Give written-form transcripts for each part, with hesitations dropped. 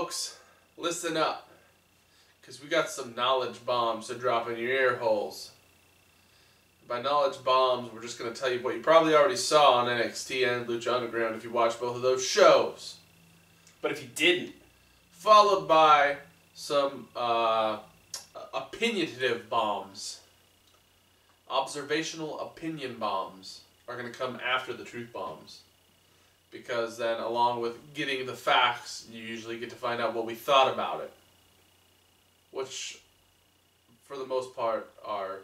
folks, listen up, because we got some knowledge bombs to drop in your ear holes. By knowledge bombs, we're just going to tell you what you probably already saw on NXT and Lucha Underground if you watched both of those shows. But if you didn't. Followed by some opinionative bombs. Observational opinion bombs are going to come after the truth bombs. Because then, along with getting the facts, you usually get to find out what we thought about it. Which, for the most part, are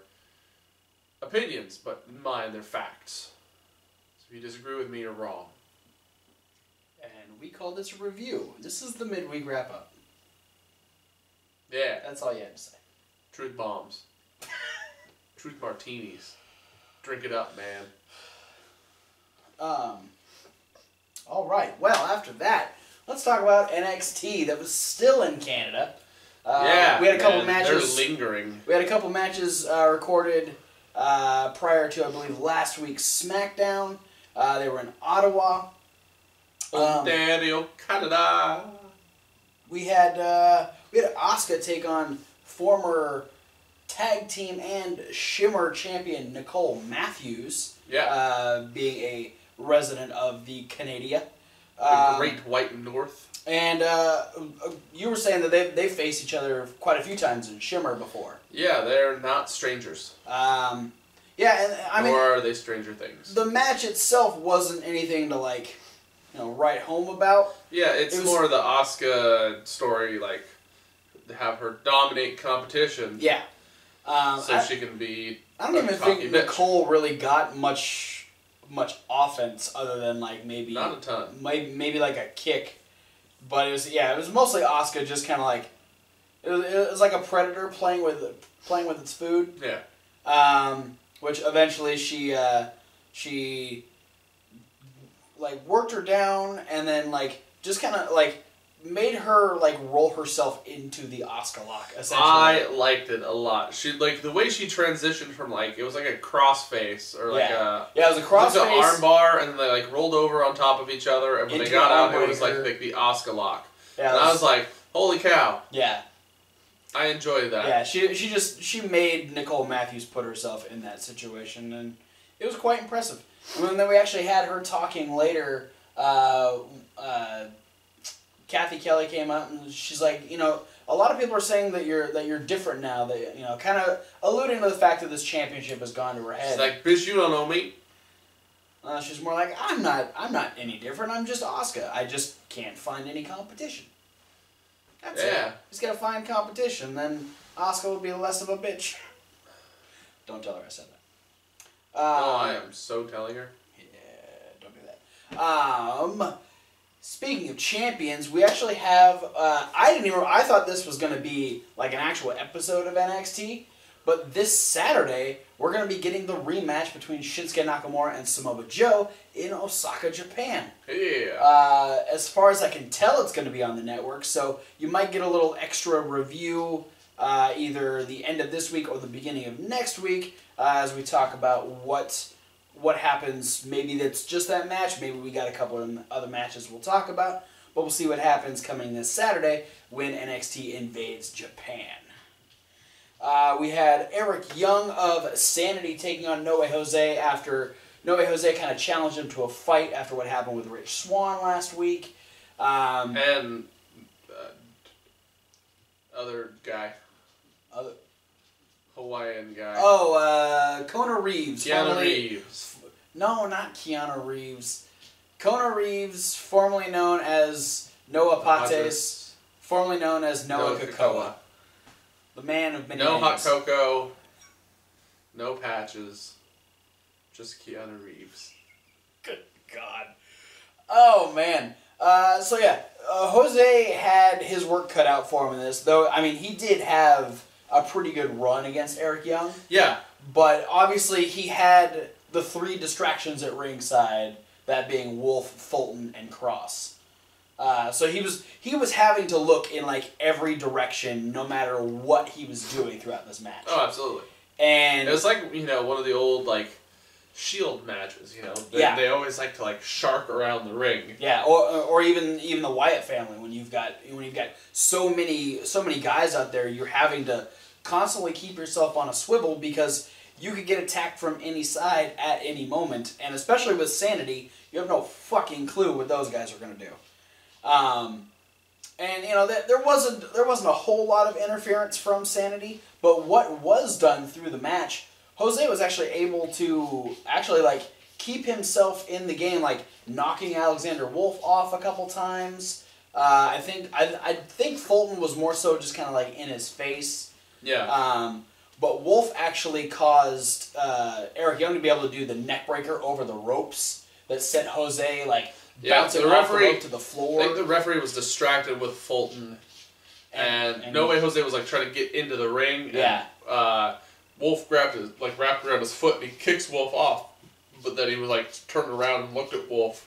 opinions, but in mine, they're facts. So if you disagree with me, you're wrong. And we call this a review. This is the midweek wrap-up. Yeah. That's all you had to say. Truth bombs. Truth martinis. Drink it up, man. All right. Well, after that, let's talk about NXT that was still in Canada. Yeah, we had a couple matches. They're lingering. We had a couple matches recorded prior to, I believe, last week's SmackDown. They were in Ottawa. Ontario, Canada. We had Asuka take on former tag team and Shimmer champion Nicole Matthews. Yeah. Being a resident of the Canada. The Great White North. And you were saying that they faced each other quite a few times in Shimmer before. Yeah, they're not strangers. Yeah, and I mean, nor are they Stranger Things. The match itself wasn't anything to write home about. Yeah, it was more the Asuka story, to have her dominate competition. Yeah. She can be. I don't even think Nicole really got much offense other than maybe not a ton. Maybe like a kick, but it was mostly Asuka just kind of it was like a predator playing with its food. Yeah. Which eventually she worked her down and then just kind of made her roll herself into the Asuka lock. Essentially, I liked it a lot. She the way she transitioned from it was like a crossface or it was a crossface, an arm bar, and then they rolled over on top of each other, and when they got out, it was the Asuka lock. Yeah, and I was like, holy cow! Yeah, I enjoyed that. Yeah, she made Nicole Matthews put herself in that situation, and it was quite impressive. And then we actually had her talking later. Kathy Kelly came out and she's like, a lot of people are saying that you're different now. That kind of alluding to the fact that this championship has gone to her head. She's like, bitch, you don't know me. She's more like, I'm not any different. I'm just Asuka. I just can't find any competition. That's it. Just gotta find competition, then Asuka will be less of a bitch. Don't tell her I said that. I am so telling her. Yeah, don't do that. Speaking of champions, we actually have. I thought this was going to be an actual episode of NXT, but this Saturday we're going to be getting the rematch between Shinsuke Nakamura and Samoa Joe in Osaka, Japan. Yeah. As far as I can tell, it's going to be on the network, so you might get a little extra review either the end of this week or the beginning of next week as we talk about what happens. Maybe that's just that match. Maybe we got a couple of other matches we'll talk about. But we'll see what happens coming this Saturday when NXT invades Japan. We had Eric Young of Sanity taking on No Way Jose after No Way Jose kind of challenged him to a fight after what happened with Rich Swann last week. And other guy. Hawaiian guy. Oh, Kona Reeves. Keanu Reeves. No, not Keanu Reeves. Kona Reeves, formerly known as Noah Pates, formerly known as Noah Kakoa. The man of many names. No hot cocoa. No patches. Just Keanu Reeves. Good God. Oh, man. Jose had his work cut out for him in this, though. I mean, he did have a pretty good run against Eric Young. Yeah. But obviously he had the three distractions at ringside, that being Wolf, Fulton, and Cross. So he was having to look in every direction no matter what he was doing throughout this match. Oh, absolutely. And it was one of the old Shield matches, you know. They always like to like shark around the ring. Yeah, or even the Wyatt family, when you've got so many guys out there, you're having to constantly keep yourself on a swivel because you could get attacked from any side at any moment, and especially with Sanity, you have no fucking clue what those guys are going to do. And you know there wasn't a whole lot of interference from Sanity, but what was done through the match, Jose was actually able to like keep himself in the game, like knocking Alexander Wolf off a couple times. I think Fulton was more so just kind of like in his face. Yeah. But Wolf actually caused Eric Young to be able to do the neck breaker over the ropes that sent Jose like bouncing off the rope to the floor. I think the referee was distracted with Fulton, and No Way Jose was like trying to get into the ring. Yeah. And, Wolf wrapped around his foot, and he kicks Wolf off, but then he was like turned around and looked at Wolf.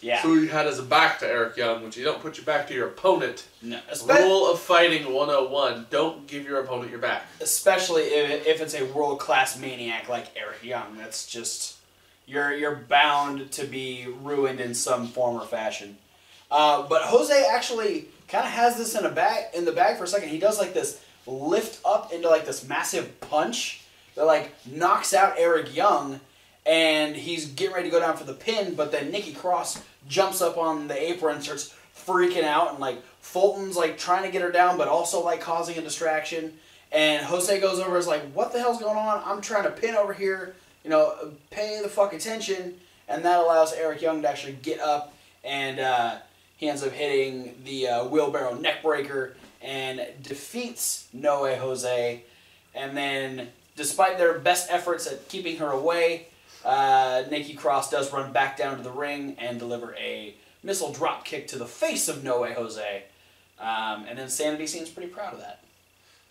Yeah. So he had his back to Eric Young, which you don't put your back to your opponent. No. Rule of fighting 101: don't give your opponent your back. Especially if it's a world-class maniac like Eric Young. That's just you're bound to be ruined in some form or fashion. But Jose actually kind of has this in the bag for a second. He does like this lift up into like this massive punch that like knocks out Eric Young, and he's getting ready to go down for the pin, but then Nikki Cross jumps up on the apron and starts freaking out, and like Fulton's like trying to get her down but also like causing a distraction, and Jose goes over and is like, what the hell's going on? I'm trying to pin over here, you know, pay the fuck attention. And that allows Eric Young to actually get up, and he ends up hitting the wheelbarrow neckbreaker and defeats No Way Jose. And then, despite their best efforts at keeping her away, Nikki Cross does run back down to the ring and deliver a missile drop kick to the face of No Way Jose. And then Sanity seems pretty proud of that.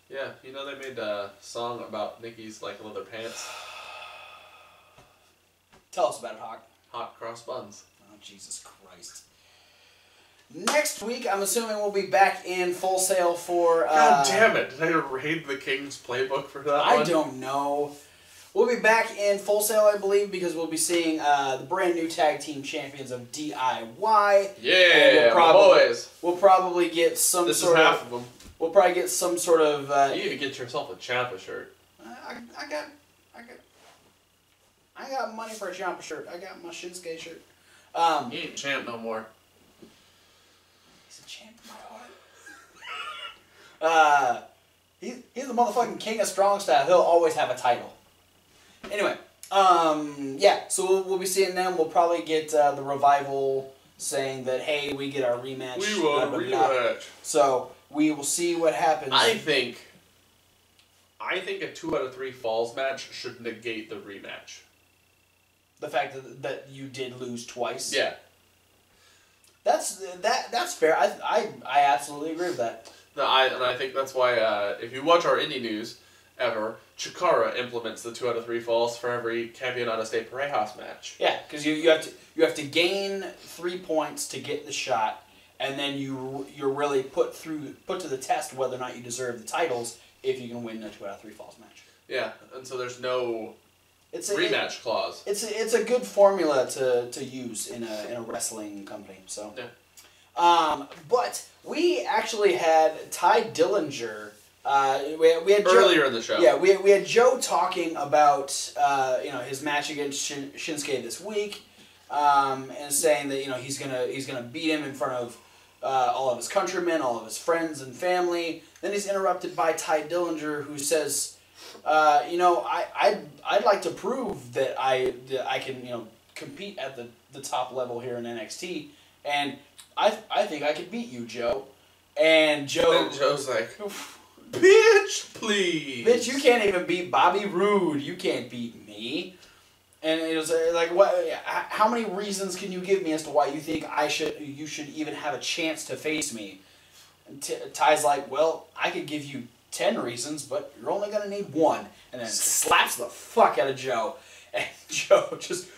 Yeah, you know they made a song about Nikki's like leather pants. Tell us about it, Hawk. Hot cross buns. Oh, Jesus Christ. Next week, I'm assuming we'll be back in Full Sail for... God damn it. Did I raid the King's playbook for that one? I don't know. We'll be back in Full Sail, I believe, because we'll be seeing the brand new tag team champions of DIY. Yeah, boys. We'll probably get some this sort is half of them. We'll probably get some sort of... you need to get yourself a Ciampa shirt. I got money for a Ciampa shirt. I got my Shinsuke shirt. He ain't champ no more. He's a champ in my heart. He's the motherfucking king of strong style. He'll always have a title. Anyway, yeah, so we'll be seeing them. We'll probably get the Revival saying that, hey, we get our rematch. We want a rematch. So we will see what happens. I think a 2 out of 3 falls match should negate the rematch. The fact that you did lose twice. Yeah. That's fair. I absolutely agree with that. No, I think that's why if you watch our indie news ever, Chikara implements the 2 out of 3 falls for every Campeonato de Parejas match. Yeah, because you have to gain 3 points to get the shot, and then you're really put to the test whether or not you deserve the titles if you can win a 2 out of 3 falls match. Yeah, and so there's no rematch clause. It's a good formula to use in a wrestling company. So yeah. But we actually had Ty Dillinger. We had earlier Joe, in the show. Yeah, we had Joe talking about his match against Shinsuke this week, and saying that he's gonna beat him in front of all of his countrymen, all of his friends and family. Then he's interrupted by Ty Dillinger, who says, I'd like to prove that I can compete at the top level here in NXT, and I think I could beat you, Joe. And Joe's like, bitch, please. Bitch, you can't even beat Bobby Roode. You can't beat me. And it was like, what? How many reasons can you give me as to why you think you should even have a chance to face me? And Ty's like, well, I could give you 10 reasons, but you're only gonna need 1. And then slaps the fuck out of Joe, and Joe just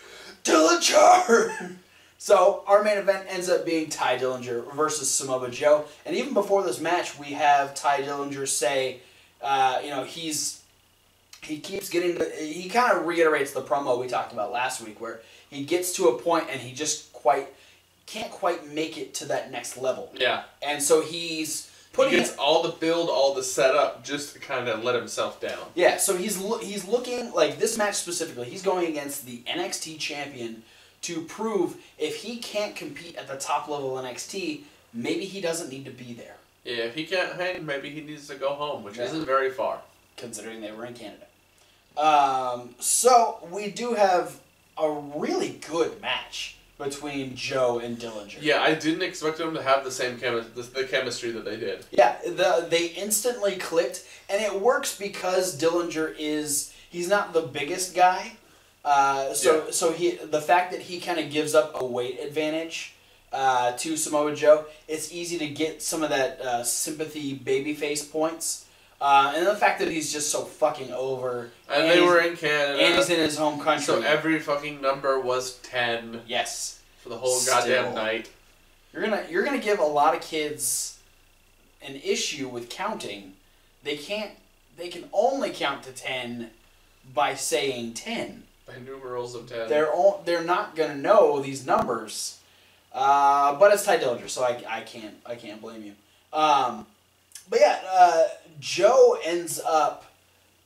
Dillinger. So our main event ends up being Ty Dillinger versus Samoa Joe, and even before this match, we have Ty Dillinger say, he keeps getting he kind of reiterates the promo we talked about last week, where he gets to a point and he just can't quite make it to that next level. Yeah. And so he gets all the build, all the setup, just to kind of let himself down. Yeah, so he's looking, like this match specifically, he's going against the NXT champion to prove if he can't compete at the top level of NXT, maybe he doesn't need to be there. Yeah, if he can't hang, maybe he needs to go home, which isn't very far. Considering they were in Canada. So, we do have a really good match between Joe and Dillinger. Yeah, I didn't expect them to have the same the chemistry that they did. Yeah, they instantly clicked, and it works because Dillinger he's not the biggest guy. So the fact that he kind of gives up a weight advantage to Samoa Joe, it's easy to get some of that sympathy babyface points. And the fact that he's just so fucking over. And they were in Canada. And he's in his home country. So every fucking number was 10. Yes. For the whole goddamn night. You're gonna give a lot of kids an issue with counting. They can only count to 10 by saying 10. By numerals of 10. They're not gonna know these numbers. But it's Ty Dillinger, so I can't blame you. But yeah, Joe ends up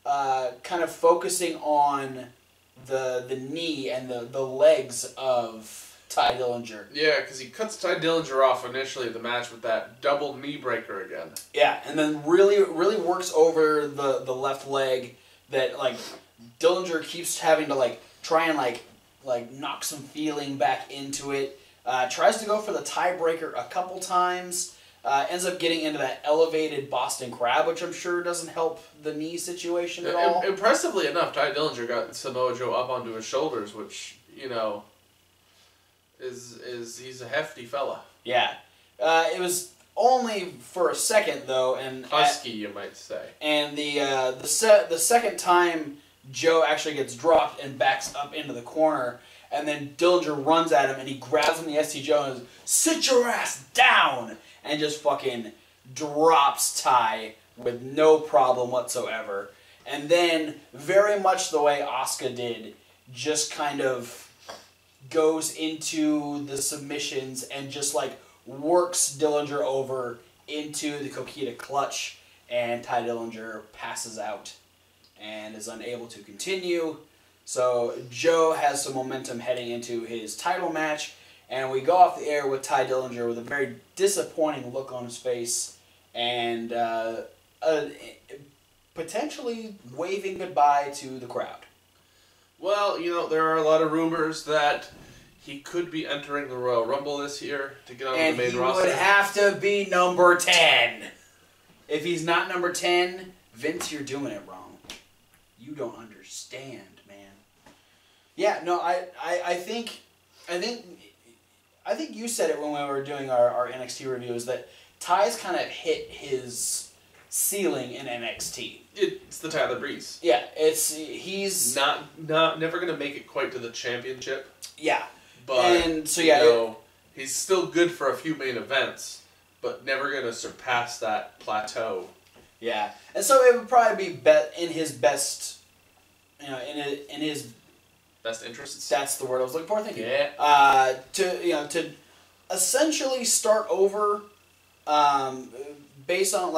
kind of focusing on the knee and the legs of Ty Dillinger. Yeah, because he cuts Ty Dillinger off initially in the match with that double knee breaker again. Yeah, and then really works over the left leg that like Dillinger keeps having to try and knock some feeling back into it. Tries to go for the tiebreaker a couple times. Ends up getting into that elevated Boston Crab, which I'm sure doesn't help the knee situation at all. Impressively enough, Ty Dillinger got Samoa Joe up onto his shoulders, which, he's a hefty fella. Yeah. It was only for a second, though. And husky, you might say. And the second time Joe actually gets dropped and backs up into the corner, and then Dillinger runs at him and he grabs him the ST Joe and says, "Sit your ass down!" And just fucking drops Ty with no problem whatsoever. And then, very much the way Asuka did, just kind of goes into the submissions and just works Dillinger over into the Coquita clutch. And Ty Dillinger passes out and is unable to continue. So Joe has some momentum heading into his title match. And we go off the air with Ty Dillinger with a very disappointing look on his face and potentially waving goodbye to the crowd. Well, there are a lot of rumors that he could be entering the Royal Rumble this year to get on the main roster. And he would have to be number 10. If he's not number 10, Vince, you're doing it wrong. You don't understand, man. Yeah, no, I think you said it when we were doing our NXT reviews that Ty's kind of hit his ceiling in NXT. It's the Tyler Breeze. Yeah, he's never gonna make it quite to the championship. Yeah, but he's still good for a few main events, but never gonna surpass that plateau. Yeah, and so it would probably be in his best, in his best interests. That's the word I was looking for. Thank you. Yeah. To essentially start over, based on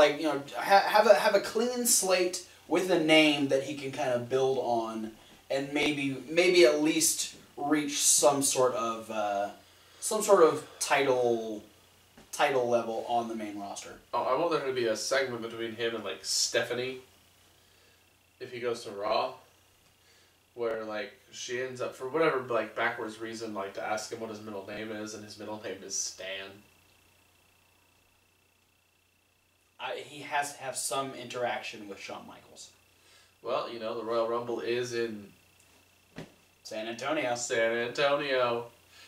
have a clean slate with a name that he can kind of build on, and maybe at least reach some sort of title level on the main roster. Oh, I want there to be a segment between him and Stephanie, if he goes to Raw, where she ends up, for whatever backwards reason, to ask him what his middle name is, and his middle name is Stan. He has to have some interaction with Shawn Michaels. Well, the Royal Rumble is in San Antonio. San Antonio.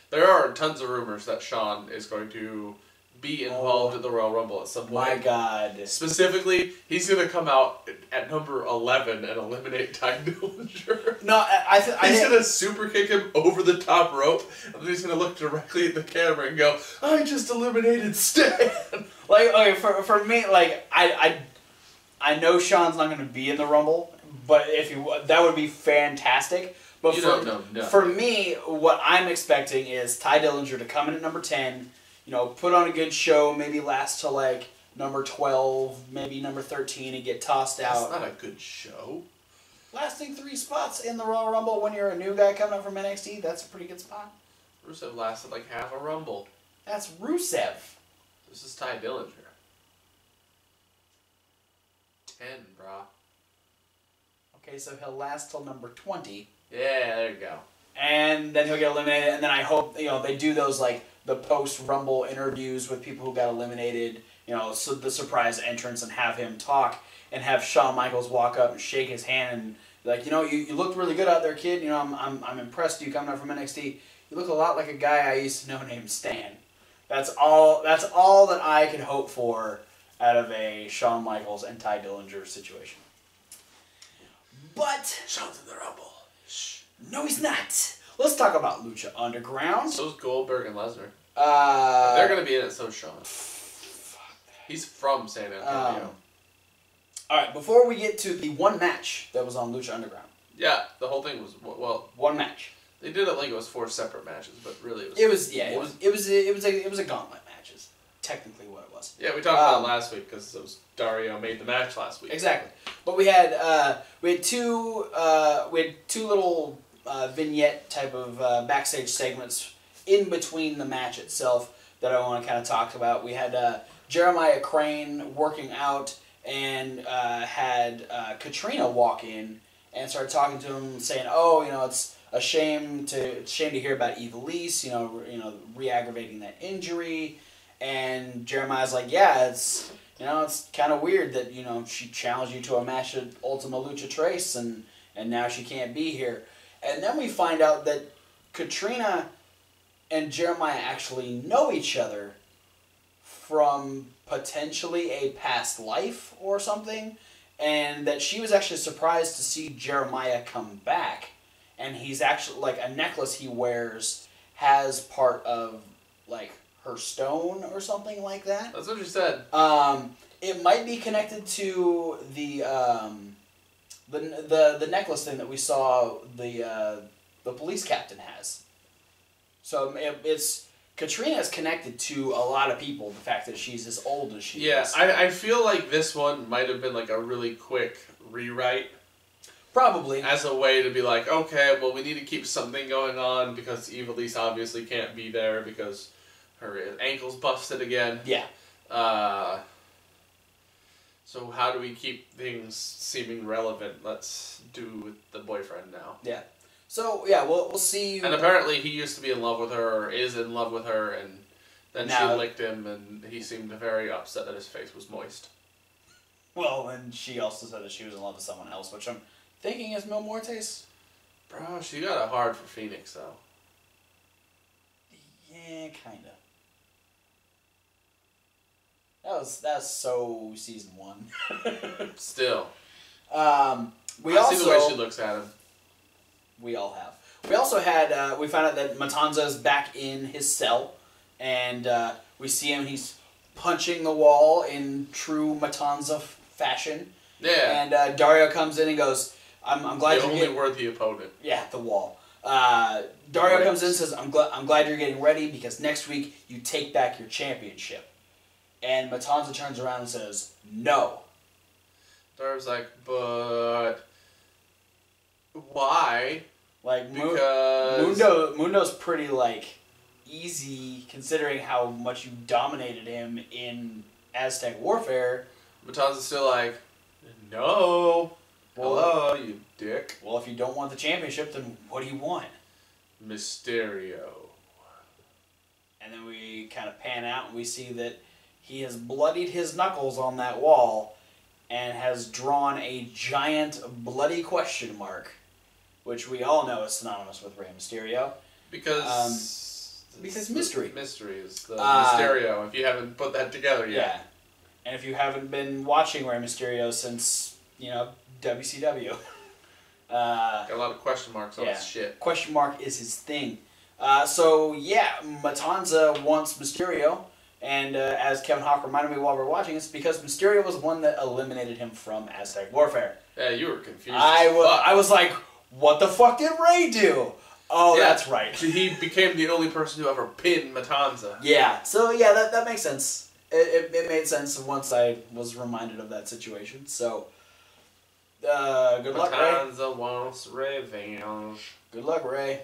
There are tons of rumors that Shawn is going to be involved in the Royal Rumble at some point. My God. Specifically, he's going to come out at number 11 and eliminate Ty Dillinger. No, he's going to super kick him over the top rope, and then he's going to look directly at the camera and go, "I just eliminated Stan." Okay, for me, I know Shawn's not going to be in the Rumble, but that would be fantastic. But for me, what I'm expecting is Ty Dillinger to come in at number 10, put on a good show, maybe last to like number 12, maybe number 13, and get tossed out. That's not a good show. Lasting 3 spots in the Royal Rumble when you're a new guy coming up from NXT, that's a pretty good spot. Rusev lasted like half a Rumble. That's Rusev. This is Ty Dillinger. 10, brah. Okay, so he'll last till number 20. Yeah, there you go. And then he'll get eliminated, and then I hope, they do those, like, the post-Rumble interviews with people who got eliminated, so the surprise entrance, and have him talk, and have Shawn Michaels walk up and shake his hand, and like, you looked really good out there, kid, I'm impressed you coming up from NXT. You look a lot like a guy I used to know named Stan. That's all that I can hope for out of a Shawn Michaels and Ty Dillinger situation. But Shawn's in the Rumble. Shh. No, he's not. Let's talk about Lucha Underground. So's Goldberg and Lesnar. If they're gonna be in it, so's Shawn. He's from San Antonio. Alright, before we get to the one match that was on Lucha Underground. Yeah, the whole thing was one match. They did it like it was 4 separate matches, but really it was a gauntlet match. Is technically what it was. Yeah, we talked about it last week because Dario made the match last week. Exactly, but we had two little vignette type of backstage segments in between the match itself that I want to kind of talk about. We had Jeremiah Crane working out and had Katrina walk in and start talking to him, saying, "Oh, it's a shame to hear about Evilise, re-aggravating that injury." And Jeremiah's like, "Yeah, it's kind of weird that she challenged you to a match at Ultima Lucha Tres, and now she can't be here." And then we find out that Katrina and Jeremiah actually know each other from potentially a past life or something, and that she was actually surprised to see Jeremiah come back. And he's actually, like, a necklace he wears has part of, like, her stone or something like that. That's what she said. It might be connected to the necklace thing that we saw the police captain has. So it's Katrina's connected to a lot of people. The fact that she's as old as she is. Yeah, I feel like this one might have been like a really quick rewrite. Probably. As a way to be like, okay, well, we need to keep something going on because Evilise obviously can't be there because her ankle's busted again. Yeah. So how do we keep things seeming relevant? Let's do with the boyfriend now. Yeah. So, yeah, we'll see. And apparently he used to be in love with her, or is in love with her, and then she licked him, and he seemed very upset that his face was moist. Well, and she also said that she was in love with someone else, which I'm thinking is Mil Muertes. Bro, she got it hard for Phoenix, though. Yeah, kinda. That's so season 1. Still. I see the way she looks at him. We all have. We also had, we found out that Matanza's back in his cell, and we see him, he's punching the wall in true Matanza fashion. Yeah. And Dario comes in and goes, I'm glad you're only worthy opponent. Yeah, the wall. Dario comes in and says, I'm glad you're getting ready because next week you take back your championship. And Matanza turns around and says, no. Dario's like, but why? Like, because Mundo's pretty, like, easy considering how much you dominated him in Aztec Warfare. Matanza's still like, no. Well, hello, you dick. Well, if you don't want the championship, then what do you want? Mysterio. And then we kind of pan out and we see that he has bloodied his knuckles on that wall and has drawn a giant bloody question mark, which we all know is synonymous with Rey Mysterio. Because mystery. Mystery is the Mysterio, if you haven't put that together yet. Yeah. And if you haven't been watching Rey Mysterio since, WCW. Got a lot of question marks on his shit. Question mark is his thing. Matanza wants Mysterio, and as Kevin Hawk reminded me while we were watching, it's because Mysterio was the one that eliminated him from Aztec Warfare. Yeah, you were confused. I was like, what the fuck did Ray do? Oh, yeah, that's right. He became the only person to ever pin Matanza. Yeah, so yeah, that makes sense. It made sense once I was reminded of that situation. So, good luck, Ray. Matanza wants revenge. Good luck, Ray.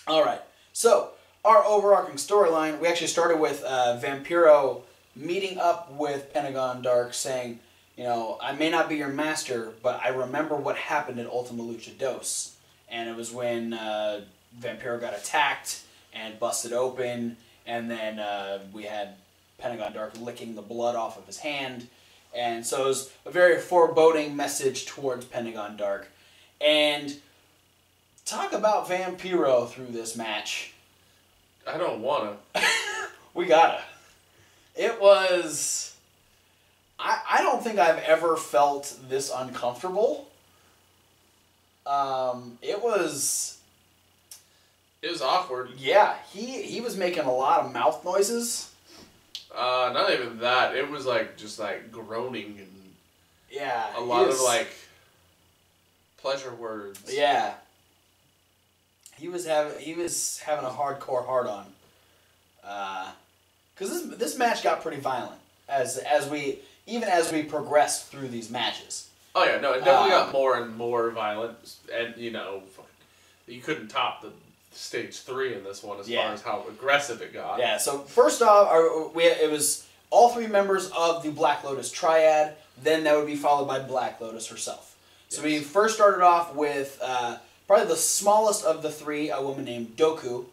All right. So, our overarching storyline, we actually started with Vampiro meeting up with Pentagon Dark saying, you know, I may not be your master, but I remember what happened at Ultima Lucha Dos. And it was when Vampiro got attacked and busted open, and then we had Pentagon Dark licking the blood off of his hand. And so it was a very foreboding message towards Pentagon Dark. And talk about Vampiro through this match. I don't want to. We gotta. It was... I don't think I've ever felt this uncomfortable. It was awkward. Yeah, he was making a lot of mouth noises. Not even that. It was like just like groaning and a lot of like pleasure words. Yeah. He was having a hardcore hard on. Cuz this match got pretty violent as we progressed through these matches. Oh yeah, no, it definitely got more and more violent, and you know, you couldn't top the stage 3 in this one as far as how aggressive it got. Yeah. So first off, it was all 3 members of the Black Lotus Triad. Then that would be followed by Black Lotus herself. So we first started off with probably the smallest of the 3, a woman named Doku,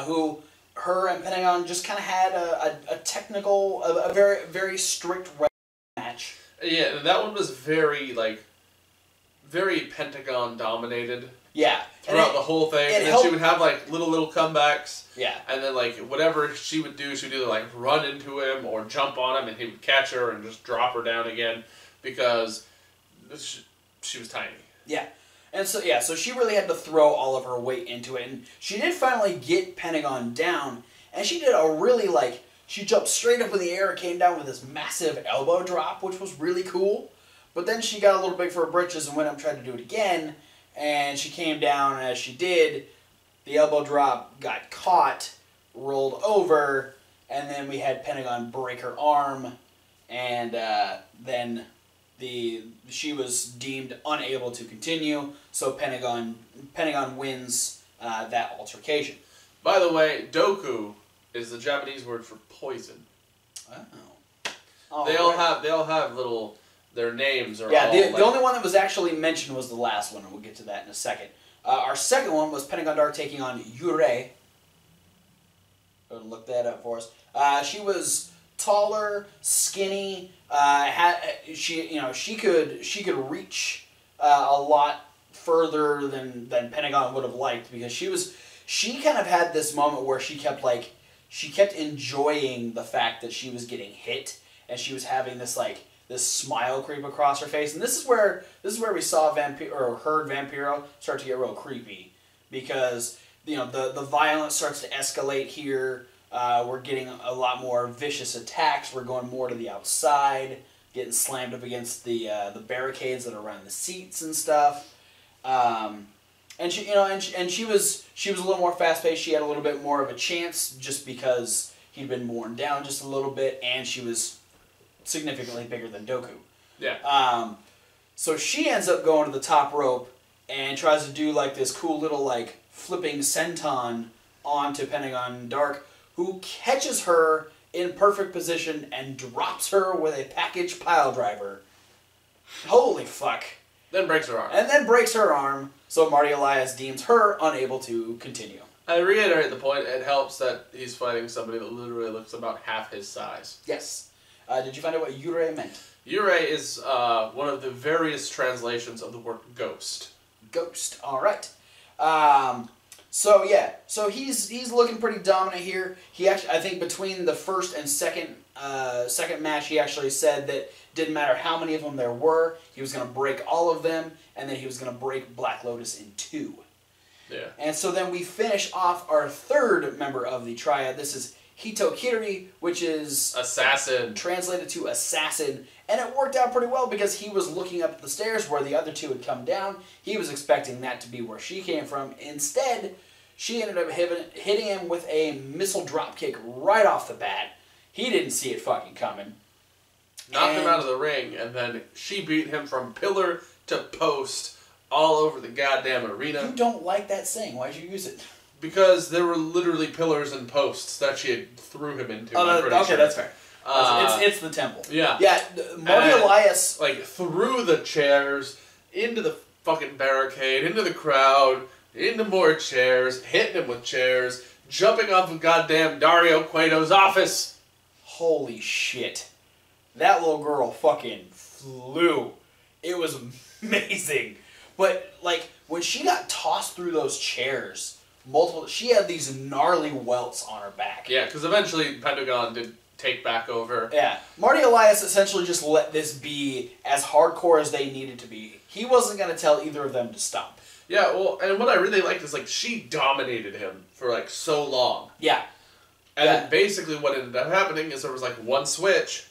who her and Pentagon just kind of had a very very strict match. Yeah, and that one was very Pentagon dominated. Yeah. Throughout the whole thing. And then she would have like little comebacks. Yeah. And then like whatever she would either like run into him or jump on him and he would catch her and just drop her down again because she was tiny. Yeah. And so so she really had to throw all of her weight into it, and she did finally get Pentagon down, and she did a really she jumped straight up in the air, came down with this massive elbow drop, which was really cool. But then she got a little big for her britches and went up and tried to do it again, and she came down, and as she did, the elbow drop got caught, rolled over, and then we had Pentagon break her arm, and then she was deemed unable to continue, so Pentagon wins that altercation. By the way, Doku is the Japanese word for poison. Oh. They all have little, their names are all the only one that was actually mentioned was the last one, and we'll get to that in a second. Our second one was Pentagon Dark taking on Yurei. Go and look that up for us. She was taller, skinny. She could reach a lot further than Pentagon would have liked, because she kind of had this moment where she kept enjoying the fact that she was getting hit, and she was having this smile creep across her face. And this is where we saw heard Vampiro start to get real creepy, because the violence starts to escalate here. We're getting a lot more vicious attacks. We're going more to the outside, getting slammed up against the barricades that are around the seats and stuff. And she was a little more fast paced. She had a little bit more of a chance just because he'd been worn down just a little bit, and she was significantly bigger than Doku. Yeah. So she ends up going to the top rope and tries to do this cool little flipping senton onto Pentagon Dark, who catches her in perfect position and drops her with a package pile driver. Holy fuck. Then breaks her arm. And then breaks her arm, so Marty Elias deems her unable to continue. I reiterate the point, it helps that he's fighting somebody that literally looks about half his size. Yes. Did you find out what Yurei meant? Yurei is one of the various translations of the word ghost. Ghost, alright. So he's looking pretty dominant here. He actually, I think between the first and second match, he actually said that didn't matter how many of them there were, he was going to break all of them, and then he was going to break Black Lotus in 2. Yeah. And so then we finish off our third member of the Triad. This is Hitokiri, which is assassin, translated to assassin, and it worked out pretty well because he was looking up the stairs where the other two had come down. He was expecting that to be where she came from. Instead, she ended up hitting him with a missile dropkick right off the bat. He didn't see it fucking coming. Knocked him out of the ring, and then she beat him from pillar to post all over the goddamn arena. You don't like that saying. Why'd you use it? Because there were literally pillars and posts that she had threw him into. Okay, sure. That's fair. It's the temple. Yeah. Yeah, Marty Elias... Like, through the chairs, into the fucking barricade, into the crowd, into more chairs, hitting him with chairs, jumping off of goddamn Dario Cueto's office. Holy shit. That little girl fucking flew. It was amazing. But, like, when she got tossed through those chairs... she had these gnarly welts on her back. Yeah, because eventually Pentagon did take back over. Yeah. Marty Elias essentially just let this be as hardcore as they needed to be. He wasn't going to tell either of them to stop. Yeah, well, and what I really liked is, like, she dominated him for, like, so long. Yeah. And then basically what ended up happening is there was, like, one switch,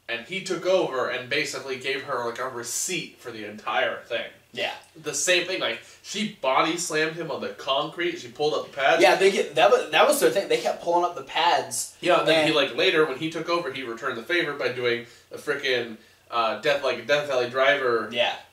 and he took over and basically gave her, like, a receipt for the entire thing. Yeah. The same thing, like, she body slammed him on the concrete, she pulled up the pads. Yeah, that was their thing. They kept pulling up the pads. Yeah, and then he, like, later, when he took over, he returned the favor by doing a freaking Death Valley Driver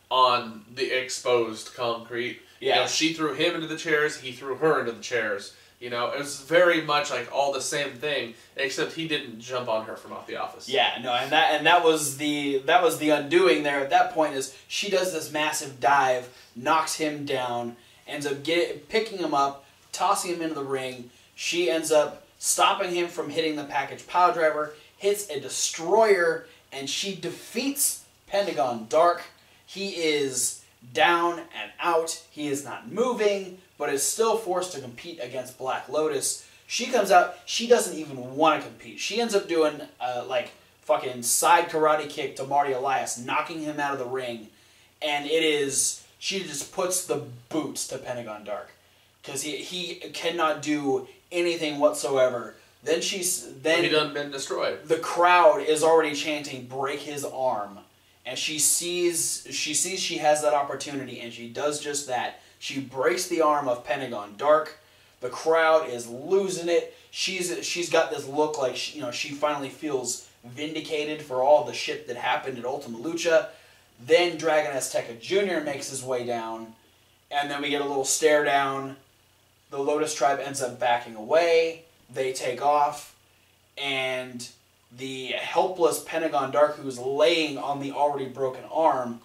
on the exposed concrete. Yeah. You know, she threw him into the chairs, he threw her into the chairs. You know, it was very much like all the same thing, except he didn't jump on her from off the office. Yeah, no, and that was the undoing there at that point is she does this massive dive, knocks him down, ends up picking him up, tossing him into the ring. She ends up stopping him from hitting the package pile driver, hits a destroyer, and she defeats Pentagon Dark. He is down and out. He is not moving, but is still forced to compete against Black Lotus. She comes out, she doesn't even want to compete. She ends up doing, like, fucking side karate kick to Marty Elias, knocking him out of the ring. And she just puts the boots to Pentagon Dark. Because he cannot do anything whatsoever. Then he done been destroyed. The crowd is already chanting, break his arm. And she sees she has that opportunity, and she does just that. She breaks the arm of Pentagon Dark. The crowd is losing it. She's got this look like she finally feels vindicated for all the shit that happened at Ultima Lucha. Then Dragon Azteca Jr. makes his way down, and then we get a little stare down. The Lotus tribe ends up backing away. They take off, and the helpless Pentagon Dark, who's laying on the already broken arm,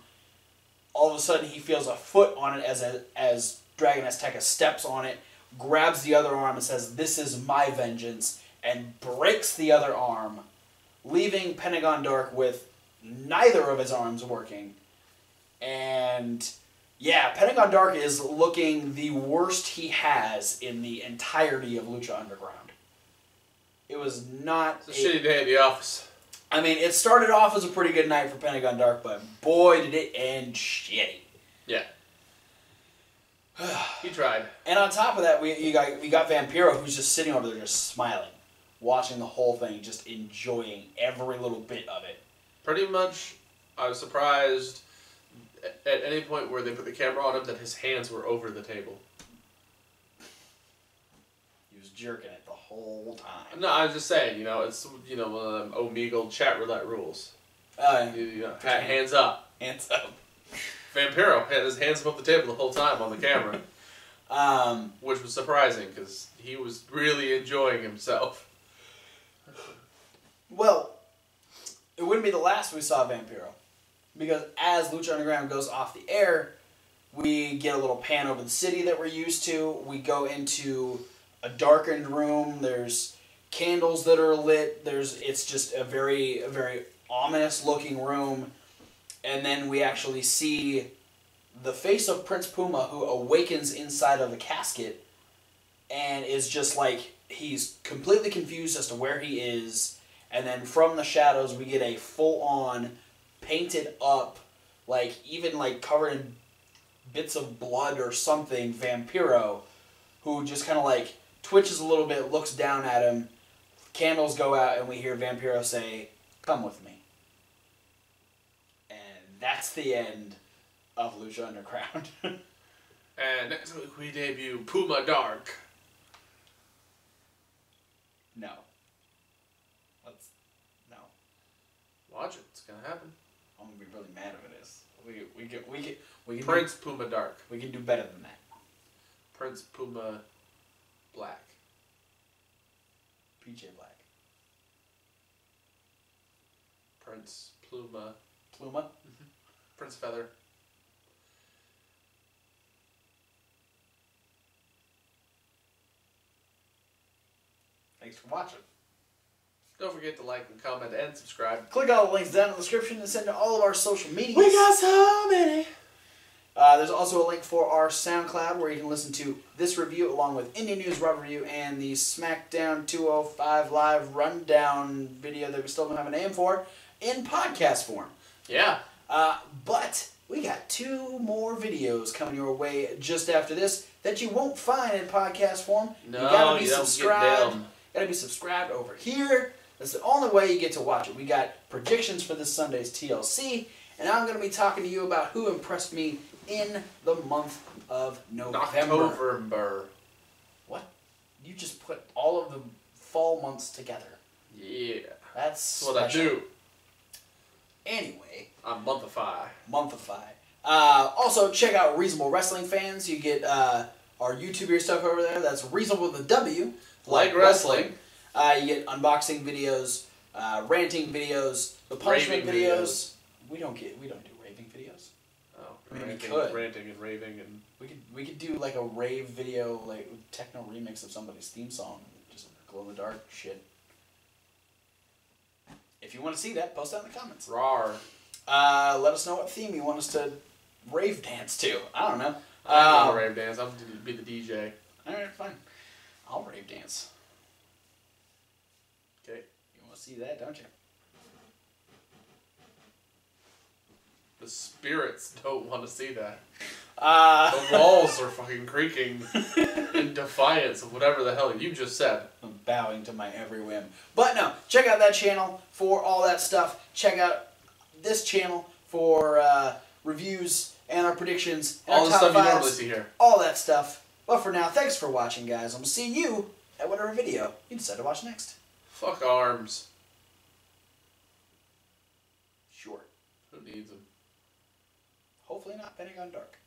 all of a sudden he feels a foot on it as Dragon Azteca steps on it, grabs the other arm and says, "This is my vengeance," and breaks the other arm, leaving Pentagon Dark with neither of his arms working. And yeah, Pentagon Dark is looking the worst he has in the entirety of Lucha Underground. It was not It's a shitty day at the office. I mean, it started off as a pretty good night for Pentagon Dark, but boy, did it end shitty. Yeah. He tried. And on top of that, we got Vampiro, who's just sitting over there just smiling, watching the whole thing, just enjoying every little bit of it. Pretty much, I was surprised at any point where they put the camera on him that his hands were over the table. He was jerking it the whole time. No, I was just saying, it's, one of them Omegle chat roulette rules. Hands up. Hands up. Vampiro had his hands above the table the whole time on the camera. Which was surprising, because he was really enjoying himself. Well, it wouldn't be the last we saw Vampiro. Because as Lucha Underground goes off the air, we get a little pan over the city that we're used to. We go into a darkened room. There's candles that are lit. It's just a very ominous looking room. And then we actually see the face of Prince Puma, who awakens inside of the casket and is just like, he's completely confused as to where he is. And then from the shadows, we get a full-on, painted up, even covered in bits of blood or something, Vampiro, who just kind of twitches a little bit, looks down at him, candles go out and we hear Vampiro say, "Come with me." And that's the end of Lucha Underground. And next week we debut Puma Dark. No. No. Watch it. It's gonna happen. I'm gonna be really mad if it is. We can Prince Puma Dark. We can do better than that. Prince Puma Black. PJ Black. Prince Pluma. Pluma? Prince Feather. Thanks for watching. Don't forget to like and comment and subscribe. Click all the links down in the description and send to all of our social medias. We got so many. There's also a link for our SoundCloud where you can listen to this review along with Indie News Raw Review and the SmackDown 205 Live Rundown video that we still don't have a name for in podcast form. Yeah. But we got 2 more videos coming your way just after this that you won't find in podcast form. No, you gotta be you don't subscribed. get them. Gotta be subscribed over here. That's the only way you get to watch it. We got predictions for this Sunday's TLC, and I'm going to be talking to you about who impressed me in the month of November. November. What? You just put all of the fall months together. Yeah. That's what I do. Anyway. I'm Monthify. Monthify. Also, check out Reasonable Wrestling Fans. You get our YouTuber stuff over there. That's Reasonable with a W. Like wrestling. You get unboxing videos, ranting videos, the punishment videos. We don't do raving videos. Oh, I mean, ranting, we could. ranting and raving and We could do like a rave video, like techno remix of somebody's theme song, just glow in the dark shit. If you want to see that, post that in the comments. rawr. Let us know what theme you want us to rave dance to. I don't know. I don't want to rave dance. I'm going to be the DJ. All right, fine. I'll rave dance. Okay. You want to see that, don't you? The spirits don't want to see that. The The walls are fucking creaking in defiance of whatever the hell you just said. I'm bowing to my every whim. But no, check out that channel for all that stuff. Check out this channel for reviews and our predictions. And All our the top stuff you fives, normally see here. all that stuff. But for now, thanks for watching, guys. I'm seeing you at whatever video you decide to watch next. Fuck arms. Sure. Who needs them? Hopefully not Pentagon Dark.